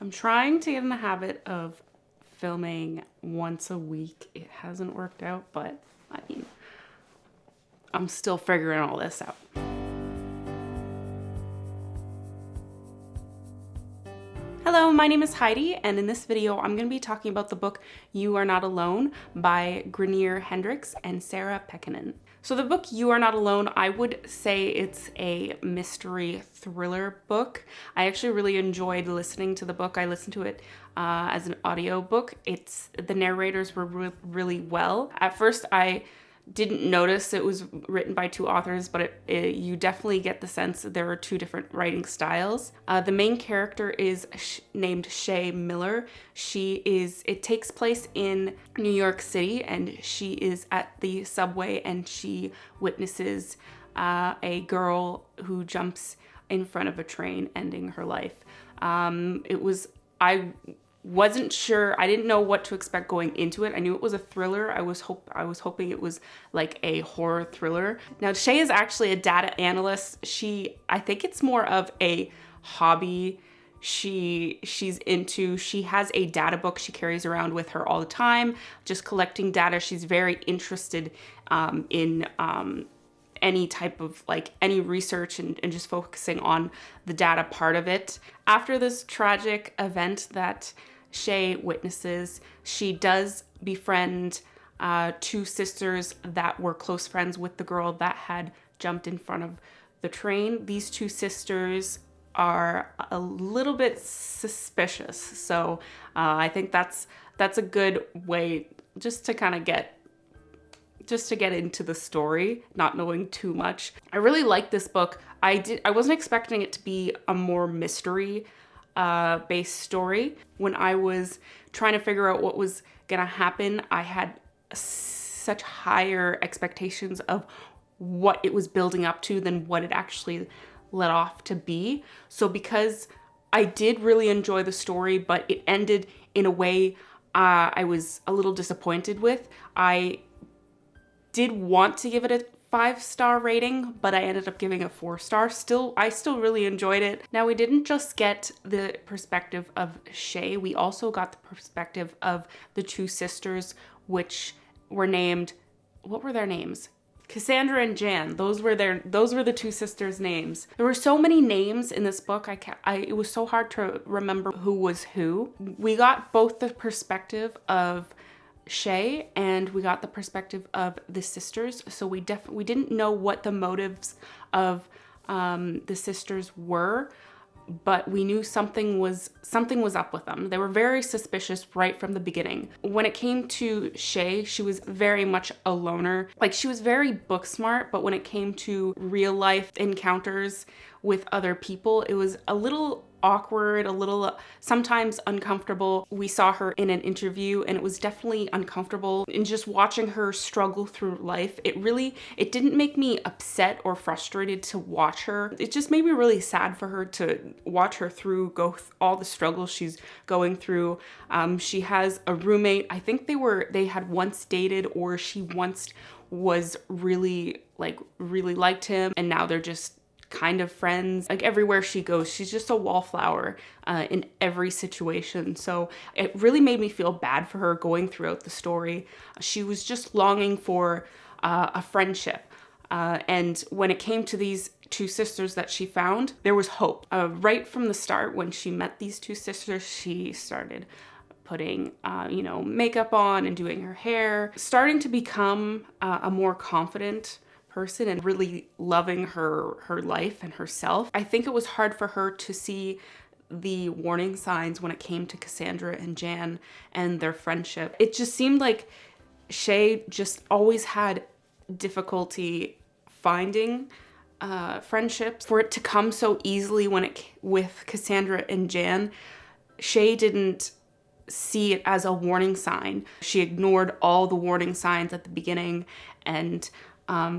I'm trying to get in the habit of filming once a week. It hasn't worked out, but I mean, I'm still figuring all this out. Hello, my name is Heidi, and in this video, I'm going to be talking about the book You Are Not Alone by Greer, Hendricks, and Sarah Pekkanen. So the book You Are Not Alone, I would say it's a mystery thriller book. I actually really enjoyed listening to the book. I listened to it as an audio book. The narrators were really well. At first, I didn't notice it was written by two authors, but you definitely get the sense that there are two different writing styles. The main character is named Shay Miller. It takes place in New York City, and she is at the subway and she witnesses a girl who jumps in front of a train, ending her life. I wasn't sure. I didn't know what to expect going into it. I knew it was a thriller. I was hoping it was like a horror thriller. Now, Shay is actually a data analyst. I think it's more of a hobby she has a data book she carries around with her all the time, just collecting data. She's very interested in any type of any research and just focusing on the data part of it. After this tragic event that Shay witnesses, she does befriend two sisters that were close friends with the girl that had jumped in front of the train. These two sisters are a little bit suspicious, so I think that's a good way just to kind of get into the story, not knowing too much. I really like this book. I wasn't expecting it to be a more mystery based story. When I was trying to figure out what was gonna happen, I had such higher expectations of what it was building up to than what it actually led off to be. So because I did really enjoy the story, but it ended in a way I was a little disappointed with. I did want to give it a 5-star rating, but I ended up giving a 4-star. I still really enjoyed it. Now, we didn't just get the perspective of Shay, we also got the perspective of the two sisters, which were named, what were their names? Cassandra and Jan. Those were the two sisters' names. There were so many names in this book. It was so hard to remember who was who. We got both the perspective of Shay and we got the perspective of the sisters, so we didn't know what the motives of the sisters were, but we knew something was up with them. They were very suspicious right from the beginning. When it came to Shay, she was very much a loner. She was very book smart, but when it came to real life encounters with other people, it was a little awkward, a little sometimes uncomfortable. We saw her in an interview and it was definitely uncomfortable. And just watching her struggle through life, it didn't make me upset or frustrated to watch her. It just made me really sad for her to watch her all the struggles she's going through. She has a roommate. I think they had once dated, or she once was really liked him, and now they're just kind of friends. Everywhere she goes, she's just a wallflower in every situation. So it really made me feel bad for her going throughout the story. She was just longing for a friendship. And when it came to these two sisters that she found, there was hope. Right from the start, when she met these two sisters, she started putting makeup on and doing her hair, starting to become a more confident person and really loving her life and herself. I think it was hard for her to see the warning signs when it came to Cassandra and Jan and their friendship. It just seemed like Shay just always had difficulty finding friendships. For it to come so easily with Cassandra and Jan, Shay didn't see it as a warning sign. She ignored all the warning signs at the beginning and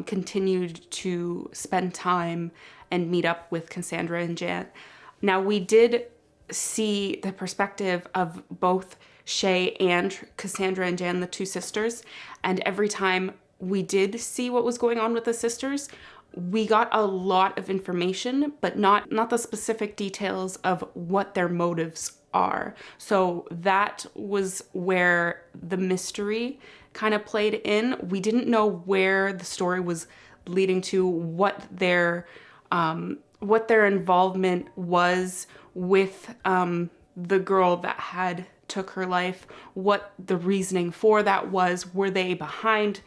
continued to spend time and meet up with Cassandra and Jan. Now, we did see the perspective of both Shay and Cassandra and Jan, the two sisters, and every time we did see what was going on with the sisters, we got a lot of information, but not the specific details of what their motives are. So that was where the mystery kind of played in. We didn't know where the story was leading to, what their involvement was with the girl that had took her life, what the reasoning for that was. Were they behind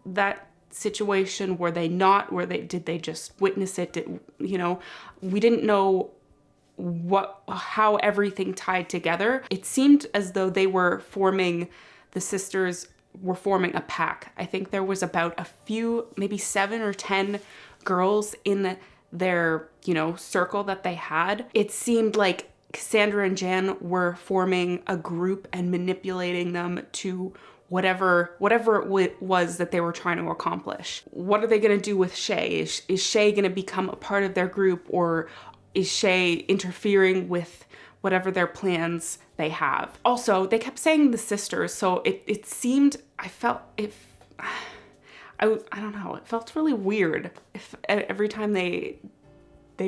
that situation? Were they not? Did they just witness it? We didn't know how everything tied together. It seemed as though the sisters were forming a pack. I think there was about a few, maybe 7 or 10 girls in their, circle that they had. It seemed like Cassandra and Jan were forming a group and manipulating them to whatever it was that they were trying to accomplish. What are they going to do with Shay? Is Shay going to become a part of their group, or is Shay interfering with whatever their plans they have? Also, they kept saying the sisters, so it seemed, I don't know, it felt really weird if every time they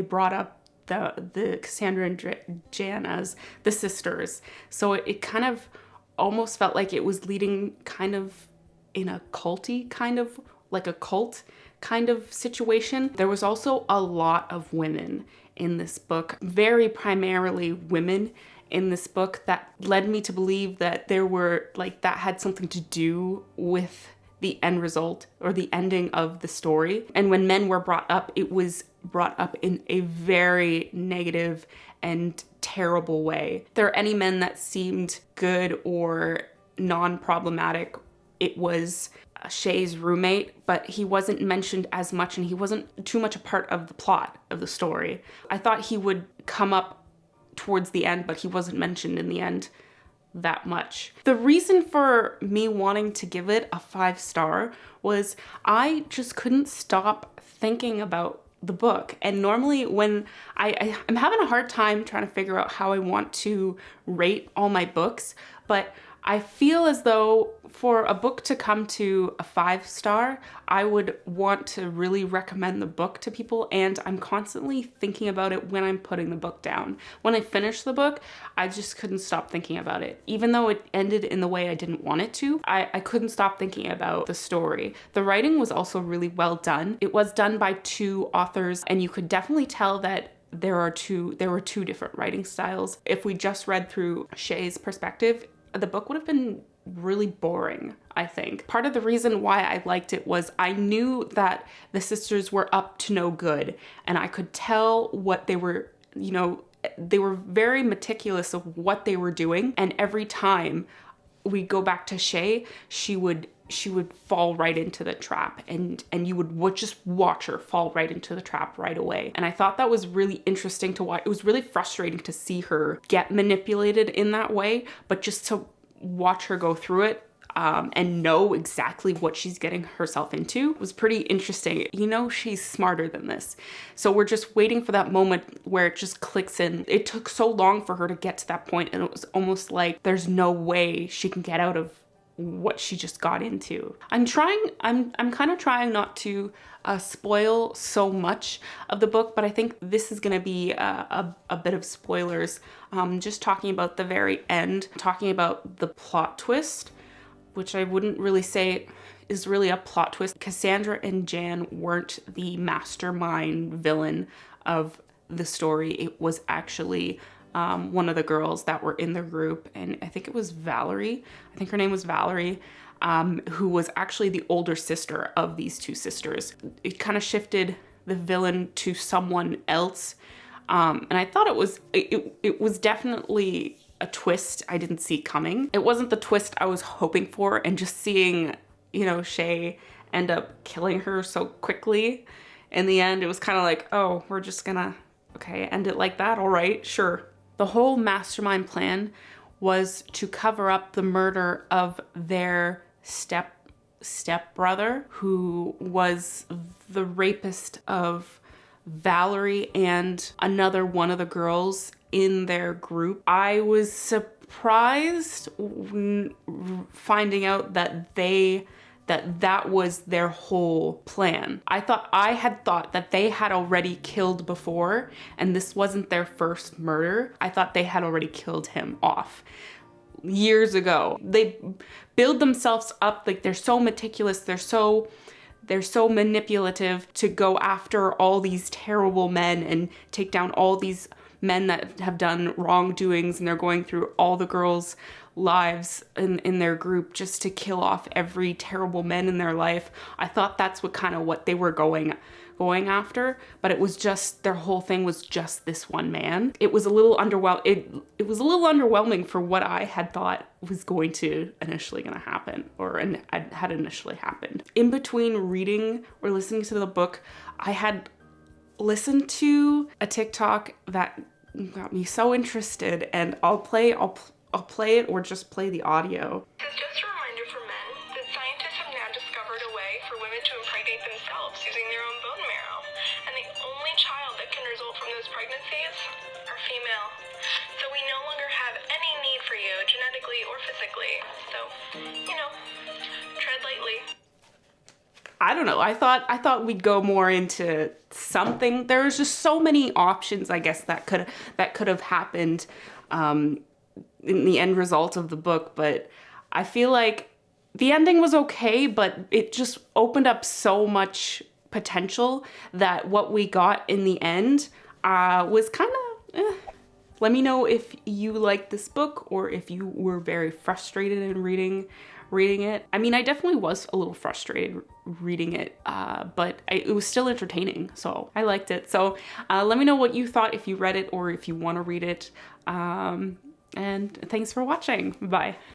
brought up the Cassandra and Jan as the sisters. So it kind of almost felt like it was leading kind of in a culty kind of, like a cult kind of situation. There was also a lot of women in this book, very primarily women in this book, that led me to believe that that had something to do with the end result or the ending of the story. And when men were brought up, it was brought up in a very negative and terrible way. If there are any men that seemed good or non-problematic, it was Shay's roommate, but he wasn't mentioned as much, and he wasn't too much a part of the plot of the story. I thought he would come up towards the end, but he wasn't mentioned in the end that much. The reason for me wanting to give it a 5-star was I just couldn't stop thinking about the book. And normally when I'm having a hard time trying to figure out how I want to rate all my books, but I feel as though for a book to come to a 5-star, I would want to really recommend the book to people, and I'm constantly thinking about it when I'm putting the book down. When I finished the book, I just couldn't stop thinking about it. Even though it ended in the way I didn't want it to, I couldn't stop thinking about the story. The writing was also really well done. It was done by 2 authors, and you could definitely tell that there were 2 different writing styles. If we just read through Shay's perspective, the book would have been really boring, I think. Part of the reason why I liked it was I knew that the sisters were up to no good, and I could tell what they were, they were very meticulous of what they were doing, and every time we go back to Shay, she would fall right into the trap, and you would just watch her fall right into the trap right away. And I thought that was really interesting to watch. It was really frustrating to see her get manipulated in that way, but just to watch her go through it and know exactly what she's getting herself into was pretty interesting. She's smarter than this. So we're just waiting for that moment where it just clicks in. It took so long for her to get to that point, and it was almost like there's no way she can get out of what she just got into. I'm kind of trying not to spoil so much of the book, but I think this is going to be a bit of spoilers. Just talking about the very end, talking about the plot twist, which I wouldn't really say is really a plot twist. Cassandra and Jan weren't the mastermind villain of the story. It was actually one of the girls that were in the group, and I think it was Valerie. I think her name was Valerie, who was actually the older sister of these 2 sisters. It kind of shifted the villain to someone else, and I thought it was definitely a twist I didn't see coming. It wasn't the twist I was hoping for, and just seeing, Shay end up killing her so quickly in the end, it was kind of like, oh, we're just gonna, okay, end it like that, all right, sure. The whole mastermind plan was to cover up the murder of their stepbrother, who was the rapist of Valerie and another one of the girls in their group. I was surprised finding out that they that was their whole plan. I had thought that they had already killed before, and this wasn't their first murder. I thought they had already killed him off years ago. They build themselves up, like they're so meticulous, they're so manipulative to go after all these terrible men and take down all these men that have done wrongdoings, and they're going through all the girls' lives in their group just to kill off every terrible man in their life. I thought that's what they were going after, but it was just, their whole thing was just this one man. It was a little it was a little underwhelming for what I had thought was initially gonna happen, or had initially happened. In between reading or listening to the book, I had listened to a TikTok that got me so interested, and I'll play it or just play the audio. It's just a reminder for men that scientists have now discovered a way for women to impregnate themselves using their own bone marrow. And the only child that can result from those pregnancies are female. So we no longer have any need for you, genetically or physically. So, tread lightly. I don't know. I thought we'd go more into something. There was just so many options, I guess, that could have happened in the end result of the book, but I feel like the ending was okay, but it just opened up so much potential that what we got in the end was kind of Let me know if you liked this book or if you were very frustrated in reading it. I mean, I definitely was a little frustrated reading it, but it was still entertaining, so I liked it. So let me know what you thought, if you read it or if you want to read it. And thanks for watching. Bye.